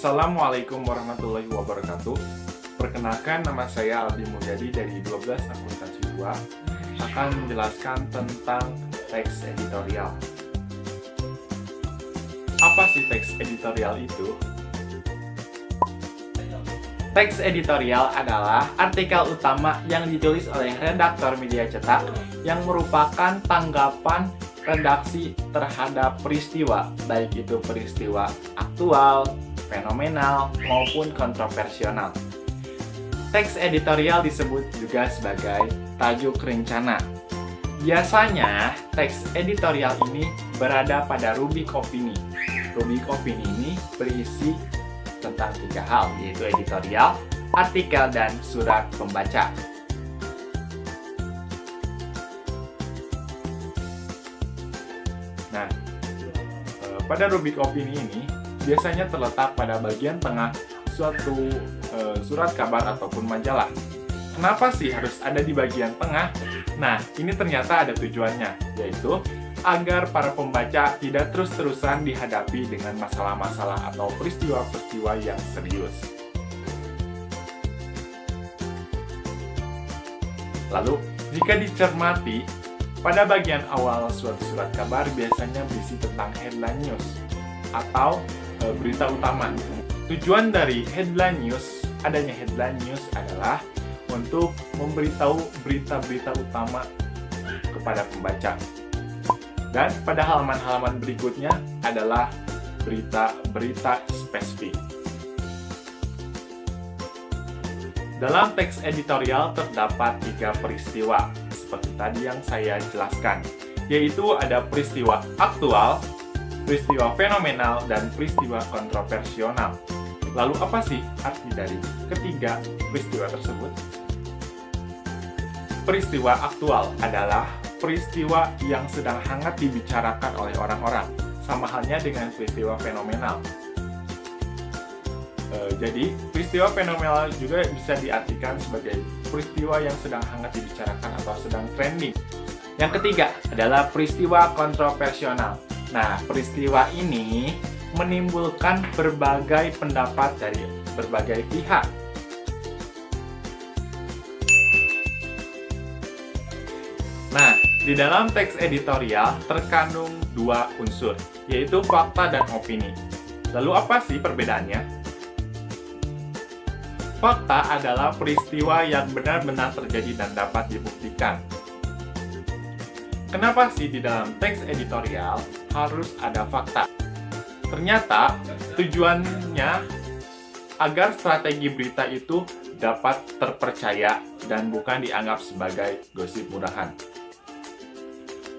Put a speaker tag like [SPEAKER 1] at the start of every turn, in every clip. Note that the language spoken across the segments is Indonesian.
[SPEAKER 1] Assalamualaikum warahmatullahi wabarakatuh. Perkenalkan, nama saya Aldi Mulyadi dari 12 Akuntansi 2 akan menjelaskan tentang teks editorial. Apa sih teks editorial itu? Teks editorial adalah artikel utama yang ditulis oleh redaktor media cetak yang merupakan tanggapan redaksi terhadap peristiwa, baik itu peristiwa aktual, fenomenal, maupun kontroversial. Teks editorial disebut juga sebagai tajuk rencana. Biasanya, teks editorial ini berada pada rubrik opini. Rubrik opini ini berisi tentang 3 hal, yaitu editorial, artikel, dan surat pembaca. Nah, pada rubrik opini ini biasanya terletak pada bagian tengah suatu surat kabar ataupun majalah. Kenapa sih harus ada di bagian tengah? Nah, ini ternyata ada tujuannya, yaitu agar para pembaca tidak terus-terusan dihadapi dengan masalah-masalah atau peristiwa-peristiwa yang serius. Lalu, jika dicermati, pada bagian awal suatu surat kabar biasanya berisi tentang headline news atau berita utama. Tujuan dari headline news, adanya headline news adalah untuk memberitahu berita-berita utama kepada pembaca. Dan pada halaman-halaman berikutnya adalah berita-berita spesifik. Dalam teks editorial terdapat 3 peristiwa, seperti tadi yang saya jelaskan, yaitu ada peristiwa aktual, peristiwa fenomenal, dan peristiwa kontroversial. Lalu apa sih arti dari ketiga peristiwa tersebut? Peristiwa aktual adalah peristiwa yang sedang hangat dibicarakan oleh orang-orang, sama halnya dengan peristiwa fenomenal. Jadi, peristiwa fenomenal juga bisa diartikan sebagai peristiwa yang sedang hangat dibicarakan atau sedang trending. Yang ketiga adalah peristiwa kontroversial. Nah, peristiwa ini menimbulkan berbagai pendapat dari berbagai pihak. Nah, di dalam teks editorial terkandung 2 unsur, yaitu fakta dan opini. Lalu apa sih perbedaannya? Fakta adalah peristiwa yang benar-benar terjadi dan dapat dibuktikan. Kenapa sih di dalam teks editorial harus ada fakta? Ternyata tujuannya agar strategi berita itu dapat terpercaya dan bukan dianggap sebagai gosip murahan.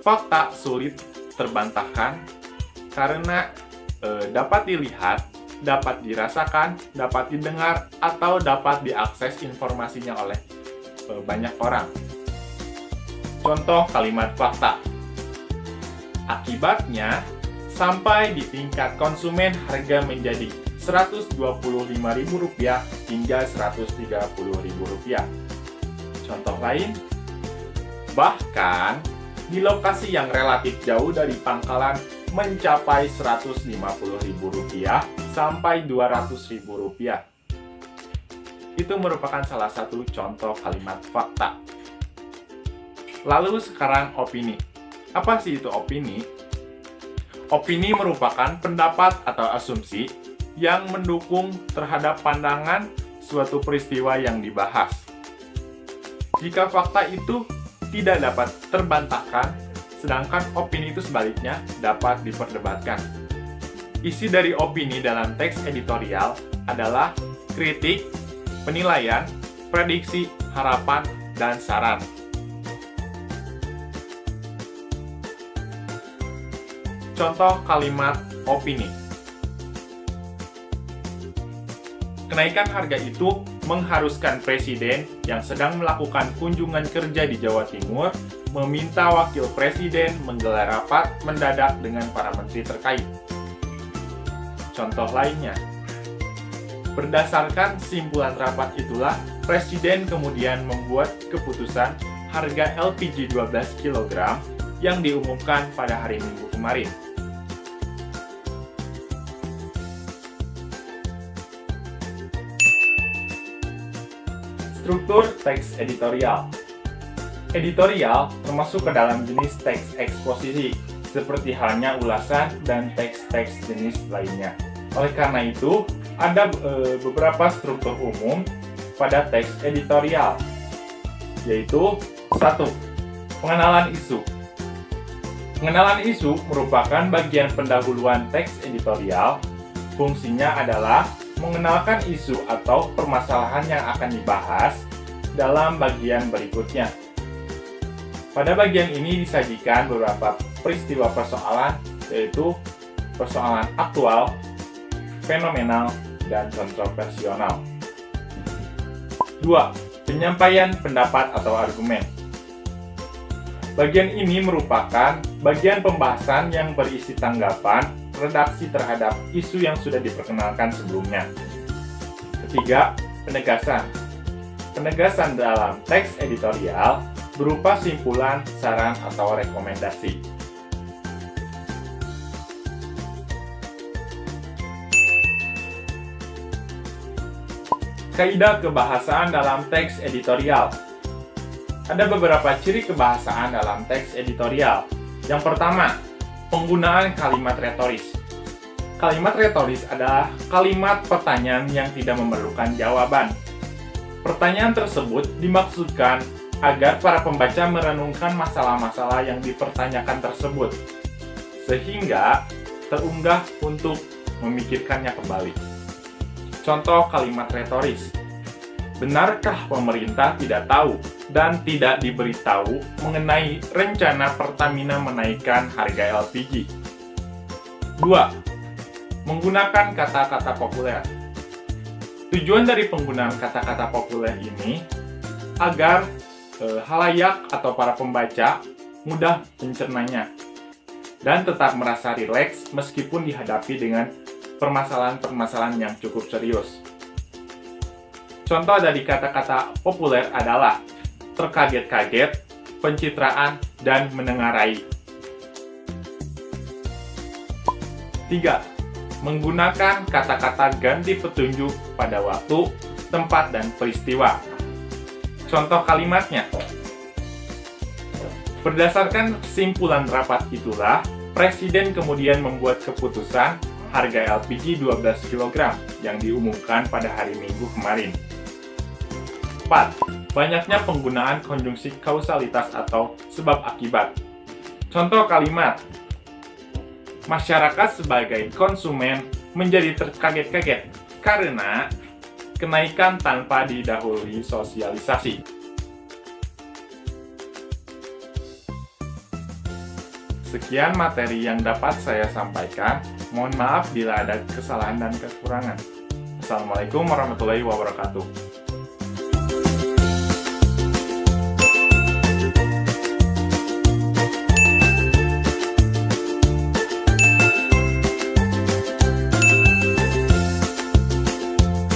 [SPEAKER 1] Fakta sulit terbantahkan karena dapat dilihat, dapat dirasakan, dapat didengar, atau dapat diakses informasinya oleh banyak orang. Contoh kalimat fakta. Akibatnya, sampai di tingkat konsumen harga menjadi Rp125.000 hingga Rp130.000. Contoh lain, bahkan di lokasi yang relatif jauh dari pangkalan mencapai Rp150.000 sampai Rp200.000. Itu merupakan salah satu contoh kalimat fakta. Lalu sekarang opini. Apa sih itu opini? Opini merupakan pendapat atau asumsi yang mendukung terhadap pandangan suatu peristiwa yang dibahas. Jika fakta itu tidak dapat terbantahkan, sedangkan opini itu sebaliknya dapat diperdebatkan. Isi dari opini dalam teks editorial adalah kritik, penilaian, prediksi, harapan, dan saran. Contoh kalimat opini. Kenaikan harga itu mengharuskan presiden yang sedang melakukan kunjungan kerja di Jawa Timur meminta wakil presiden menggelar rapat mendadak dengan para menteri terkait. Contoh lainnya, berdasarkan simpulan rapat itulah, presiden kemudian membuat keputusan harga LPG 12 kg yang diumumkan pada hari Minggu kemarin. Struktur teks editorial. Editorial termasuk ke dalam jenis teks eksposisi, seperti halnya ulasan dan teks-teks jenis lainnya. Oleh karena itu, ada beberapa struktur umum pada teks editorial, yaitu 1. Pengenalan isu. Pengenalan isu merupakan bagian pendahuluan teks editorial. Fungsinya adalah mengenalkan isu atau permasalahan yang akan dibahas dalam bagian berikutnya. Pada bagian ini disajikan beberapa peristiwa persoalan, yaitu persoalan aktual, fenomenal, dan kontroversial. 2. Penyampaian pendapat atau argumen. Bagian ini merupakan bagian pembahasan yang berisi tanggapan redaksi terhadap isu yang sudah diperkenalkan sebelumnya. 3. Penegasan. Penegasan dalam teks editorial berupa simpulan, saran, atau rekomendasi. Kaidah kebahasaan dalam teks editorial. Ada beberapa ciri kebahasaan dalam teks editorial. Yang pertama, penggunaan kalimat retoris. Kalimat retoris adalah kalimat pertanyaan yang tidak memerlukan jawaban. Pertanyaan tersebut dimaksudkan agar para pembaca merenungkan masalah-masalah yang dipertanyakan tersebut, sehingga terunggah untuk memikirkannya kembali. Contoh kalimat retoris. Benarkah pemerintah tidak tahu dan tidak diberitahu mengenai rencana Pertamina menaikkan harga LPG? 2. Menggunakan kata-kata populer. Tujuan dari penggunaan kata-kata populer ini agar halayak atau para pembaca mudah mencernanya dan tetap merasa rileks meskipun dihadapi dengan permasalahan-permasalahan yang cukup serius. Contoh dari kata-kata populer adalah terkaget-kaget, pencitraan, dan menengarai. 3. Menggunakan kata-kata ganti petunjuk pada waktu, tempat, dan peristiwa. Contoh kalimatnya. Berdasarkan kesimpulan rapat itulah, Presiden kemudian membuat keputusan harga LPG 12 kg yang diumumkan pada hari Minggu kemarin. 4. Banyaknya penggunaan konjungsi kausalitas atau sebab akibat. Contoh kalimat. Masyarakat sebagai konsumen menjadi terkaget-kaget karena kenaikan tanpa didahului sosialisasi. Sekian materi yang dapat saya sampaikan. Mohon maaf bila ada kesalahan dan kekurangan. Assalamualaikum warahmatullahi wabarakatuh.